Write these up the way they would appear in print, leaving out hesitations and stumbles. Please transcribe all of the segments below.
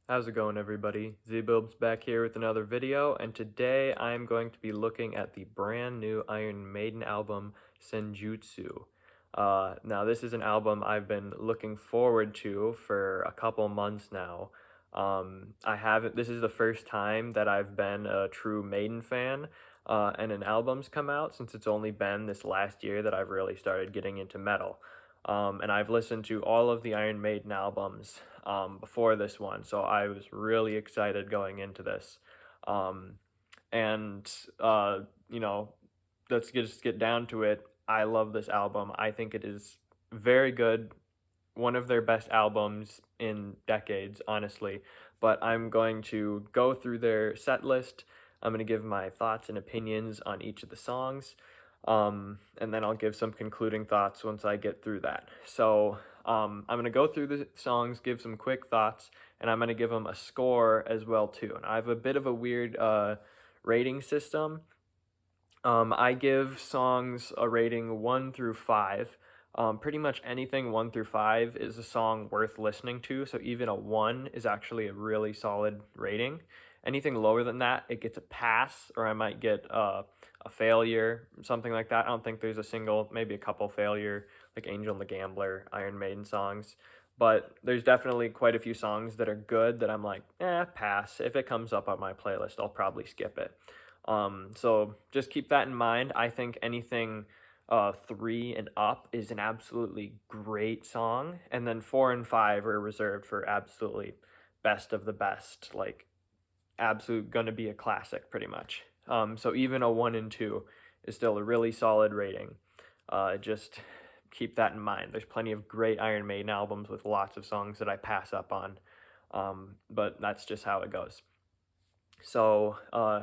How's it going, everybody? ZBilbs back here with another video, and today I'm going to be looking at the brand new Iron Maiden album, Senjutsu. Now, this is an album I've been looking forward to for a couple months now. I haven't, this is the first time that I've been a true Maiden fan, and an album's come out since it's only been this last year that I've really started getting into metal. And I've listened to all of the Iron Maiden albums before this one, so I was really excited going into this. Um, and, uh, you know, let's just get down to it. I love this album. I think it is very good, one of their best albums in decades, honestly. But I'm going to go through their set list. I'm going to give my thoughts and opinions on each of the songs. And then I'll give some concluding thoughts once I get through that. So I'm going to go through the songs, give some quick thoughts, and I'm going to give them a score as well too. And I have a bit of a weird rating system. I give songs a rating 1 through 5. Pretty much anything 1 through 5 is a song worth listening to, so even a 1 is actually a really solid rating. Anything lower than that, it gets a pass, or I might get a failure, something like that. I don't think there's a single, maybe a couple failure, like Angel and the Gambler, Iron Maiden songs. But there's definitely quite a few songs that are good that I'm like, pass. If it comes up on my playlist, I'll probably skip it. So just keep that in mind. I think anything 3 and up is an absolutely great song, and then 4 and 5 are reserved for absolutely best of the best, like absolute gonna be a classic pretty much. So even a 1 and 2 is still a really solid rating. Just keep that in mind. There's plenty of great Iron Maiden albums with lots of songs that I pass up on, but that's just how it goes. So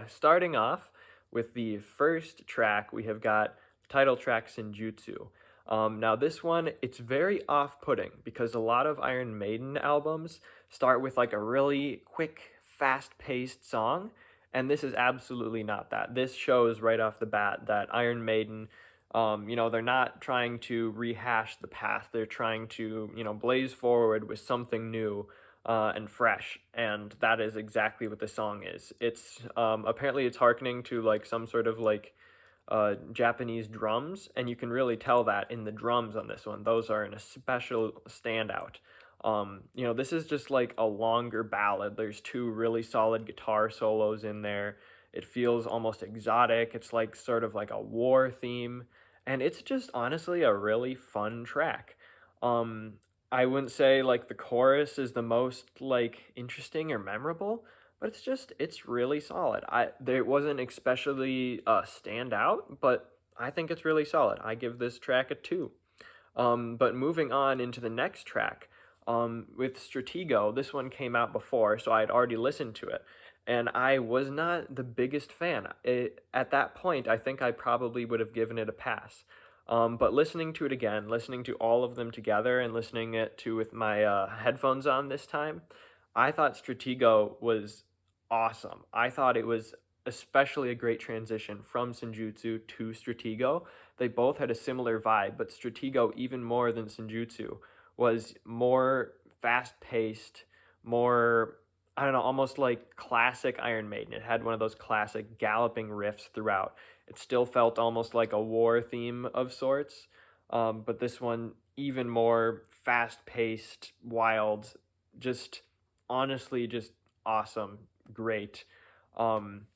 starting off with the first track, we have got the title track Senjutsu. Now this one, it's very off-putting because a lot of Iron Maiden albums start with like a really quick, fast-paced song, and this is absolutely not that. This shows right off the bat that Iron Maiden, they're not trying to rehash the past. They're trying to, blaze forward with something new and fresh, and that is exactly what the song is. It's apparently it's harkening to like some sort of like Japanese drums, and you can really tell that in the drums on this one. Those are an especial standout. This is just like a longer ballad. There's 2 really solid guitar solos in there. It feels almost exotic. It's like sort of like a war theme, and it's just honestly a really fun track. Um, I wouldn't say like the chorus is the most like interesting or memorable, but it's really solid. There wasn't especially stand out, but I think it's really solid. I give this track a 2. But moving on into the next track, with Stratego, this one came out before, so I had already listened to it, and I was not the biggest fan. At that point, I think I probably would have given it a pass. But listening to it again, listening to all of them together, and listening it to with my headphones on this time, I thought Stratego was awesome. I thought it was especially a great transition from Senjutsu to Stratego. They both had a similar vibe, but Stratego, even more than Senjutsu, was more fast-paced, more, I don't know, almost like classic Iron Maiden. It had one of those classic galloping riffs throughout. It still felt almost like a war theme of sorts, but this one even more fast-paced, wild, just honestly just awesome, great. Um,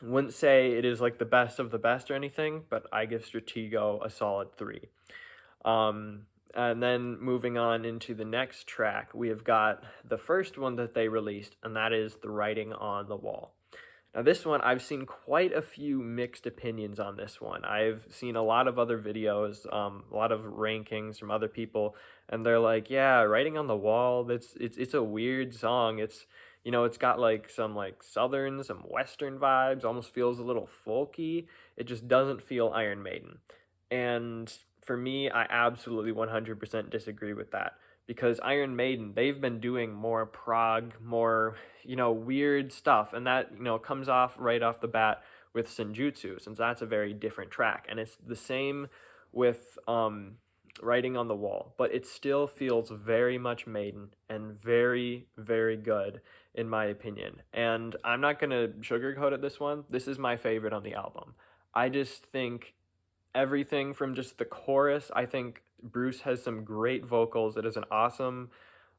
wouldn't say it is like the best of the best or anything, but I give Stratego a solid 3. And then moving on into the next track, we have got the first one that they released, and that is The Writing on the Wall. Now this one, I've seen quite a few mixed opinions on this one. I've seen a lot of other videos, a lot of rankings from other people, and they're like, yeah, Writing on the Wall, it's a weird song. It's got like some like southern, some western vibes, almost feels a little folky. It just doesn't feel Iron Maiden. And for me, I absolutely 100% disagree with that, because Iron Maiden, they've been doing more prog, more, weird stuff, and that, comes off right off the bat with Senjutsu, since that's a very different track. And it's the same with Writing on the Wall, but it still feels very much Maiden and very, very good in my opinion. And I'm not gonna sugarcoat it this one. This is my favorite on the album. I just think everything from just the chorus, I think Bruce has some great vocals. It is an awesome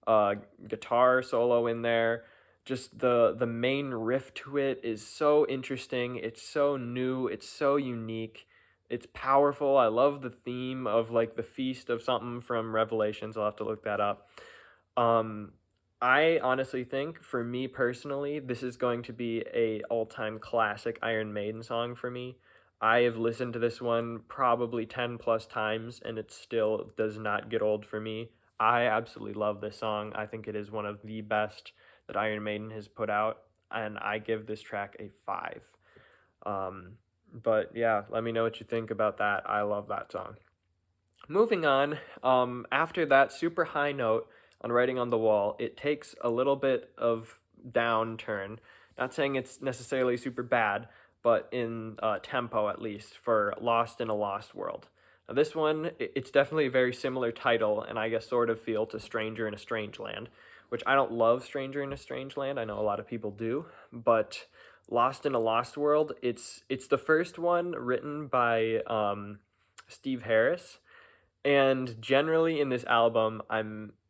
uh, guitar solo in there. Just the main riff to it is so interesting. It's so new. It's so unique. It's powerful. I love the theme of like the feast of something from Revelations. I'll have to look that up. Um, I honestly think, for me personally, this is going to be a all-time classic Iron Maiden song for me. I have listened to this one probably 10 plus times, and it still does not get old for me. I absolutely love this song. I think it is one of the best that Iron Maiden has put out, and I give this track a 5. Um, but yeah, let me know what you think about that. I love that song. Moving on, after that super high note on Writing on the Wall, it takes a little bit of downturn. Not saying it's necessarily super bad, but in tempo at least, for Lost in a Lost World. Now, this one, it's definitely a very similar title, and I guess sort of feel to Stranger in a Strange Land, which I don't love Stranger in a Strange Land. I know a lot of people do, but Lost in a Lost World, it's the first one written by Steve Harris, and generally in this album,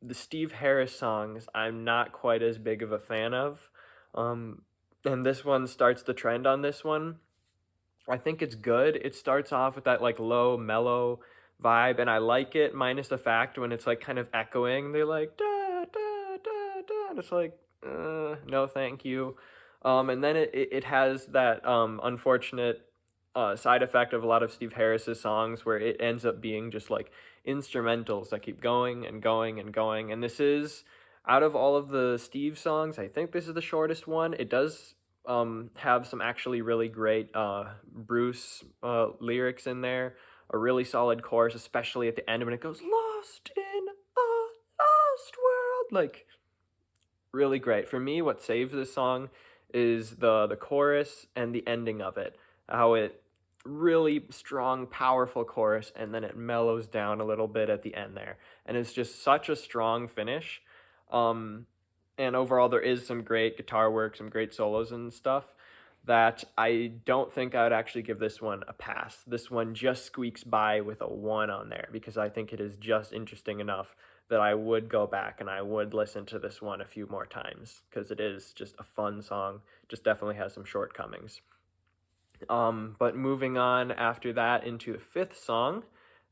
the Steve Harris songs I'm not quite as big of a fan of. And this one starts the trend on this one. I think it's good. It starts off with that like low mellow vibe, and I like it, minus the fact when it's like kind of echoing. They're like da da da da, and it's like no, thank you. And then it has that unfortunate side effect of a lot of Steve Harris's songs where it ends up being just like instrumentals that keep going and going and going. And this is, out of all of the Steve songs, I think this is the shortest one. It does have some actually really great Bruce lyrics in there, a really solid chorus, especially at the end when it goes, "Lost in a lost world." Like, really great. For me, what saves this song is the chorus and the ending of it. How it really strong, powerful chorus, and then it mellows down a little bit at the end there. And it's just such a strong finish. Um, and overall, there is some great guitar work, some great solos and stuff that I don't think I would actually give this one a pass. This one just squeaks by with a 1 on there because I think it is just interesting enough that I would go back and I would listen to this one a few more times because it is just a fun song. Just definitely has some shortcomings. But moving on after that into the 5th song,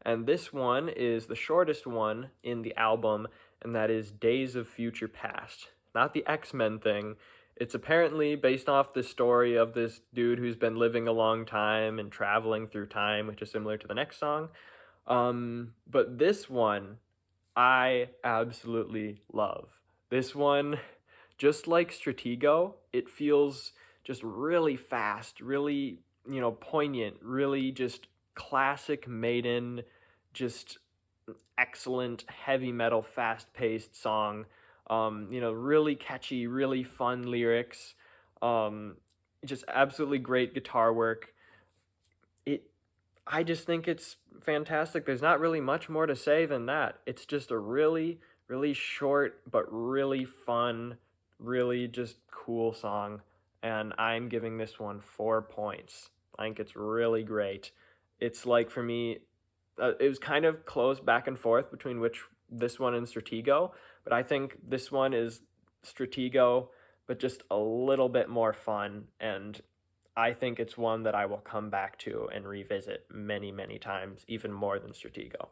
and this one is the shortest one in the album, and that is Days of Future Past. Not the X-Men thing. It's apparently based off the story of this dude who's been living a long time and traveling through time, which is similar to the next song. But this one, I absolutely love. This one, just like Stratego, it feels just really fast, really, poignant, really just classic Maiden, just excellent heavy metal, fast paced song. Really catchy, really fun lyrics. Just absolutely great guitar work. It I just think it's fantastic. There's not really much more to say than that. It's just a really, really short but really fun, really just cool song. And I'm giving this one 4 points. I think it's really great. It's like, for me, it was kind of close back and forth between which this one and Stratego, but I think this one is Stratego, but just a little bit more fun, and I think it's one that I will come back to and revisit many, many times, even more than Stratego.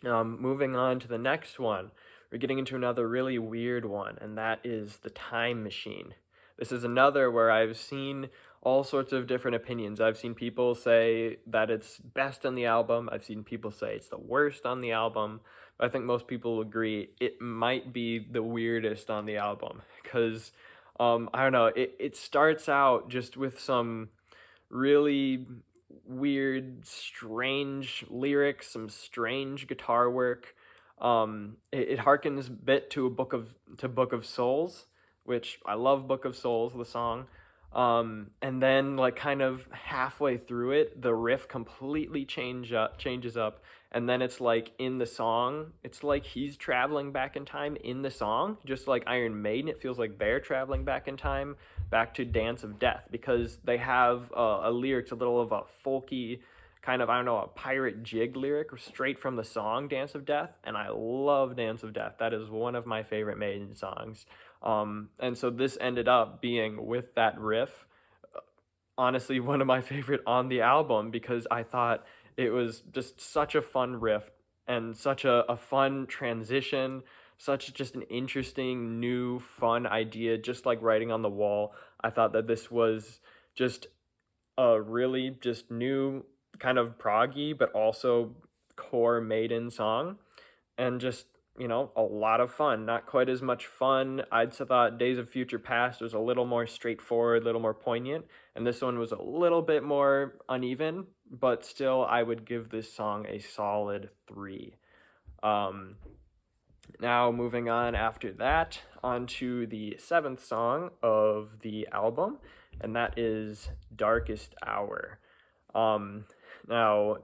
Moving on to the next one, we're getting into another really weird one, and that is The Time Machine. This is another where I've seen all sorts of different opinions. I've seen people say that it's best on the album. I've seen people say it's the worst on the album. But I think most people agree it might be the weirdest on the album because, I don't know, it starts out just with some really weird, strange lyrics, some strange guitar work. It harkens a bit to Book of Souls, which I love Book of Souls, the song. And then like kind of halfway through it, the riff completely changes up, and then it's like in the song, it's like he's traveling back in time in the song, just like Iron Maiden. It feels like they're traveling back in time, back to Dance of Death, because they have a lyrics, a little of a folky kind of, I don't know, a pirate jig lyric straight from the song Dance of Death, and I love Dance of Death. That is one of my favorite Maiden songs. And so this ended up being, with that riff, honestly one of my favorite on the album, because I thought it was just such a fun riff and such a fun transition, such just an interesting new fun idea, just like writing on the wall. I thought that this was just a really just new kind of proggy but also core Maiden song, and just, a lot of fun. Not quite as much fun. I'd thought Days of Future Past was a little more straightforward, a little more poignant, and this one was a little bit more uneven, but still I would give this song a solid 3. Um, Now moving on after that, onto the 7th song of the album, and that is Darkest Hour. Now,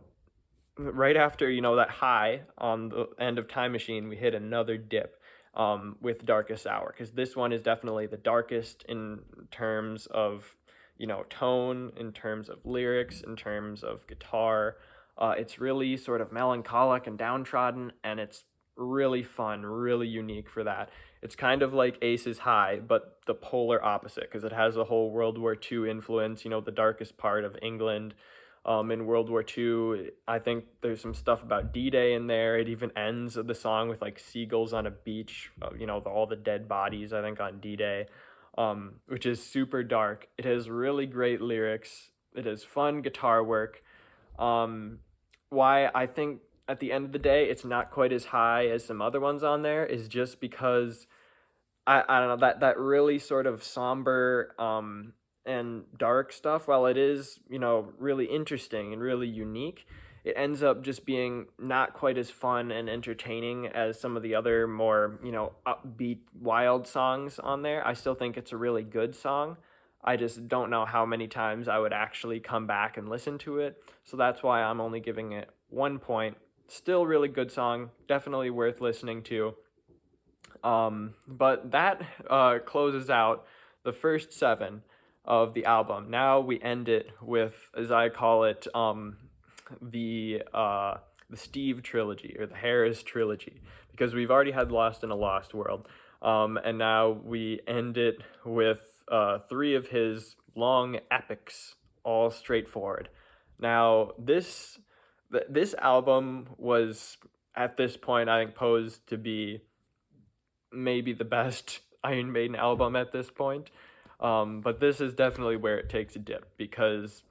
right after, that high on the end of Time Machine, we hit another dip with Darkest Hour, because this one is definitely the darkest in terms of, tone, in terms of lyrics, in terms of guitar. It's really sort of melancholic and downtrodden, and it's really fun, really unique for that. It's kind of like Ace's High, but the polar opposite, because it has a whole World War II influence, the darkest part of England. In World War II, I think there's some stuff about D-Day in there. It even ends the song with like seagulls on a beach, all the dead bodies, I think, on D-Day, which is super dark. It has really great lyrics. It has fun guitar work. Why I think at the end of the day it's not quite as high as some other ones on there is just because I don't know, that really sort of somber and dark stuff, while it is, really interesting and really unique, it ends up just being not quite as fun and entertaining as some of the other more, upbeat, wild songs on there. I still think it's a really good song. I just don't know how many times I would actually come back and listen to it. So that's why I'm only giving it 1 point. Still really good song, definitely worth listening to. But that closes out the first 7 of the album. Now we end it with, as I call it, the Steve trilogy, or the Harris trilogy, because we've already had Lost in a Lost World, and now we end it with 3 of his long epics, all straightforward. Now this album was, at this point, I think, posed to be maybe the best Iron Maiden album at this point. But this is definitely where it takes a dip, because,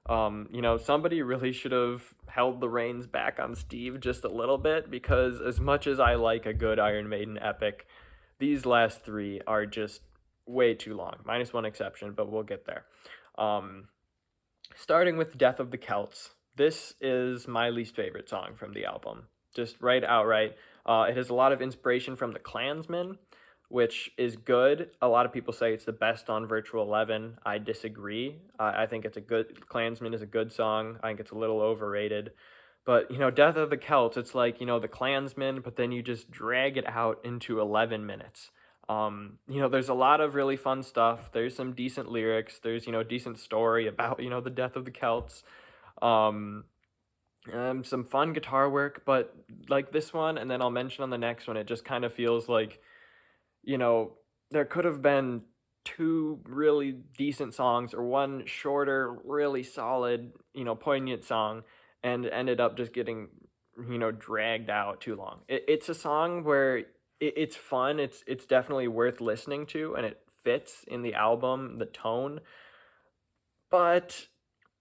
somebody really should have held the reins back on Steve just a little bit, because as much as I like a good Iron Maiden epic, these last 3 are just way too long, minus one exception, but we'll get there. Starting with Death of the Celts, this is my least favorite song from the album, just right outright. It has a lot of inspiration from the Klansmen, which is good. A lot of people say it's the best on Virtual 11. I disagree. I think it's a good, Klansmen is a good song. I think it's a little overrated. But, Death of the Celts, it's like, the Klansmen, but then you just drag it out into 11 minutes. There's a lot of really fun stuff. There's some decent lyrics. There's, decent story about, the death of the Celts. Some fun guitar work, but like this one, and then I'll mention on the next one, it just kind of feels like, there could have been 2 really decent songs, or 1 shorter, really solid, poignant song, and ended up just getting, dragged out too long. It's a song where it's fun. It's definitely worth listening to, and it fits in the album, the tone, but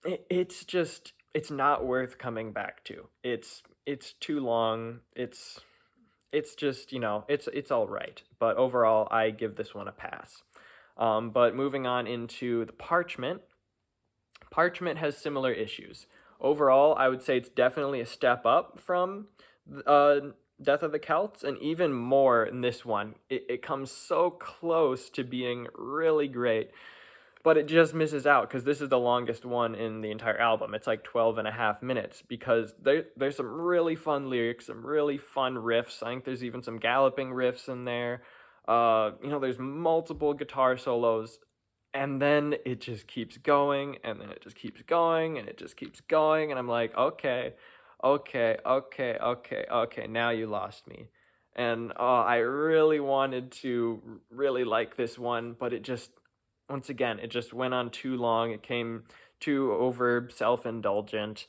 it's just, it's not worth coming back to. It's too long. It's just, it's all right. But overall, I give this one a pass. But moving on into the Parchment. Parchment has similar issues. Overall, I would say it's definitely a step up from Death of the Celts, and even more in this one. It comes so close to being really great. but it just misses out because this is the longest one in the entire album. It's like 12.5 minutes because there's some really fun lyrics, some really fun riffs. I think there's even some galloping riffs in there. There's multiple guitar solos, and then it just keeps going, and then it just keeps going, and it just keeps going, and I'm like, okay, okay, okay, okay, okay, now you lost me. And I really wanted to really like this one, but it just, once again, it just went on too long. It came too over self-indulgent,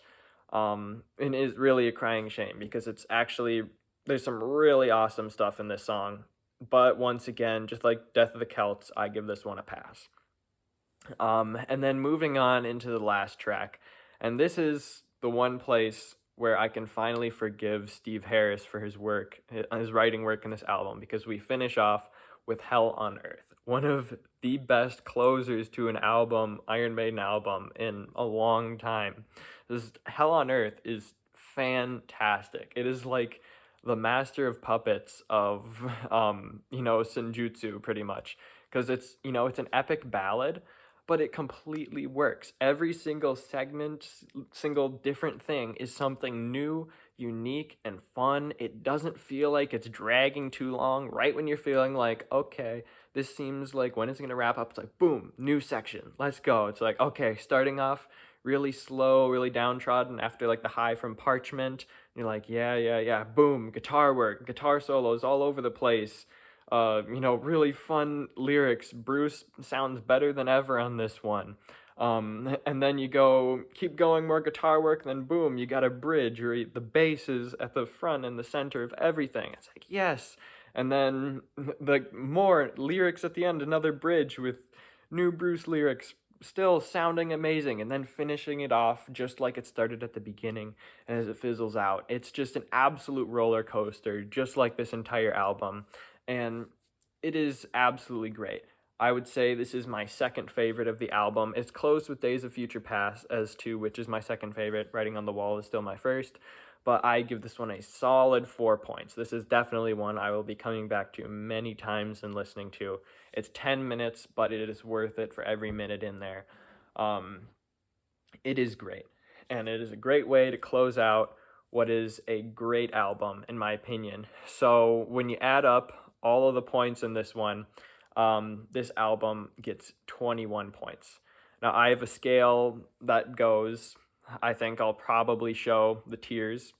and is really a crying shame because it's actually, there's some really awesome stuff in this song. But once again, just like Death of the Celts, I give this one a pass. And then moving on into the last track, and this is the one place where I can finally forgive Steve Harris for his work, his writing work in this album, because we finish off with Hell on Earth, one of the best closers to an album, Iron Maiden album, in a long time. This Hell on Earth is fantastic. It is like the master of puppets of, Senjutsu, pretty much, because it's an epic ballad, but it completely works. Every single segment, single different thing is something new, unique, and fun. It doesn't feel like it's dragging too long. Right when you're feeling like, okay, this seems like when it's gonna wrap up, it's like, boom, new section, let's go. It's like, okay, starting off really slow, really downtrodden after like the high from Parchment. You're like, yeah, yeah, yeah, boom, guitar work, guitar solos all over the place. Really fun lyrics. Bruce sounds better than ever on this one. And then keep going, more guitar work, and then boom, you got a bridge, or the bass is at the front and the center of everything. It's like, yes. And then the more lyrics at the end, another bridge with new Bruce lyrics, still sounding amazing, and then finishing it off just like it started at the beginning, and as it fizzles out. It's just an absolute roller coaster, just like this entire album, and it is absolutely great. I would say this is my second favorite of the album. It's close with Days of Future Past as to which is my second favorite. Writing on the Wall is still my first, but I give this one a solid 4 points. This is definitely one I will be coming back to many times and listening to. It's 10 minutes, but it is worth it for every minute in there. Um, it is great, and it is a great way to close out what is a great album, in my opinion. So when you add up all of the points in this one, this album gets 21 points. Now, I have a scale that goes, I think I'll probably show the tiers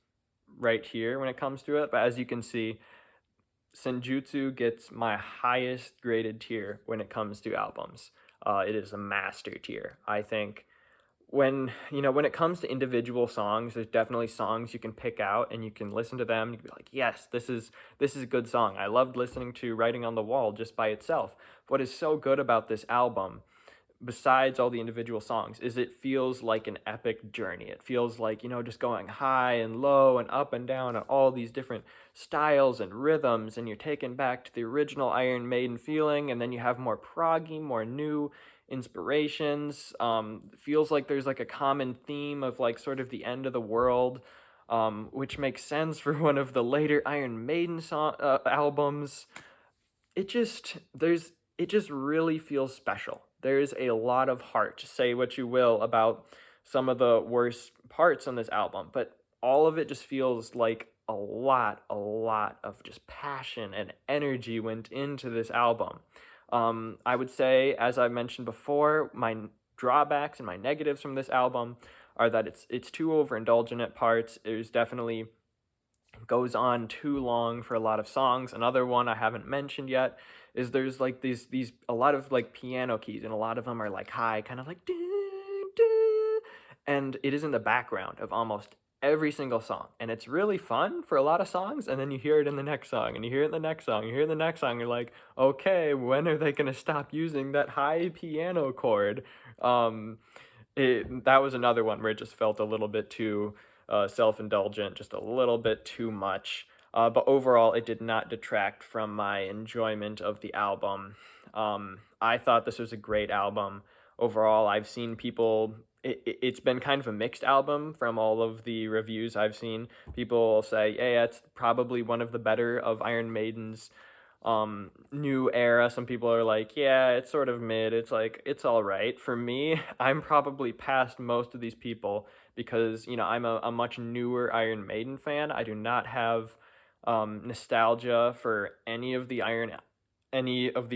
right here when it comes to it, but as you can see, Senjutsu gets my highest graded tier when it comes to albums. It is a master tier. I think when it comes to individual songs, there's definitely songs you can pick out and you can listen to them. You can be like, yes, this is a good song. I loved listening to Writing on the Wall just by itself. What is so good about this album, besides all the individual songs, is it feels like an epic journey. It feels like, just going high and low and up and down and all these different styles and rhythms, and you're taken back to the original Iron Maiden feeling, and then you have more proggy, more new inspirations. Feels like there's like a common theme of like sort of the end of the world, which makes sense for one of the later Iron Maiden albums. It just really feels special. There's a lot of heart. Say what you will about some of the worst parts on this album, but all of it just feels like a lot of just passion and energy went into this album. I would say, as I mentioned before, my drawbacks and my negatives from this album are that it's too overindulgent at parts. There's definitely goes on too long for a lot of songs. Another one I haven't mentioned yet is there's like these a lot of like piano keys, and a lot of them are like high, kind of like doo, doo, and it is in the background of almost every single song, and it's really fun for a lot of songs, and then you hear it in the next song, and you hear it in the next song, you hear it in the next song, you're like, okay, when are they gonna stop using that high piano chord? That was another one where it just felt a little bit too self-indulgent, just a little bit too much. But overall, it did not detract from my enjoyment of the album. I thought this was a great album. Overall, I've seen people, it's been kind of a mixed album from all of the reviews I've seen. People say, hey, it's probably one of the better of Iron Maiden's new era. Some people are like, yeah, it's sort of mid. It's like, it's all right. For me, I'm probably past most of these people because, you know, I'm a much newer Iron Maiden fan. I do not have nostalgia for any of the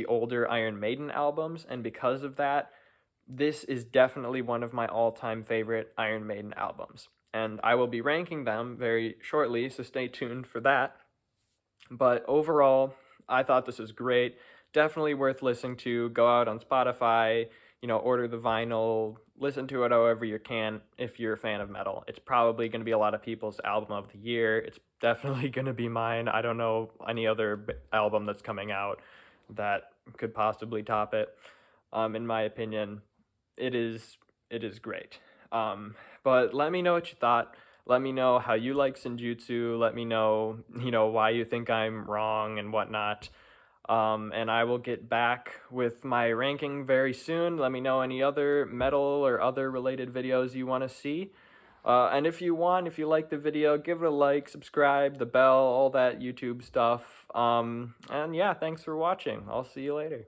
older Iron Maiden albums, and because of that, this is definitely one of my all-time favorite Iron Maiden albums. And I will be ranking them very shortly, so stay tuned for that. But overall, I thought this was great. Definitely worth listening to. Go out on Spotify, you know, order the vinyl, listen to it however you can if you're a fan of metal. It's probably going to be a lot of people's album of the year. It's definitely going to be mine. I don't know any other album that's coming out that could possibly top it. In my opinion, it is great. But let me know what you thought. Let me know how you like Senjutsu. Let me know, you know, why you think I'm wrong and whatnot. And I will get back with my ranking very soon. Let me know any other metal or other related videos you want to see. And if you like the video, give it a like, subscribe, the bell, all that YouTube stuff. And yeah, thanks for watching. I'll see you later.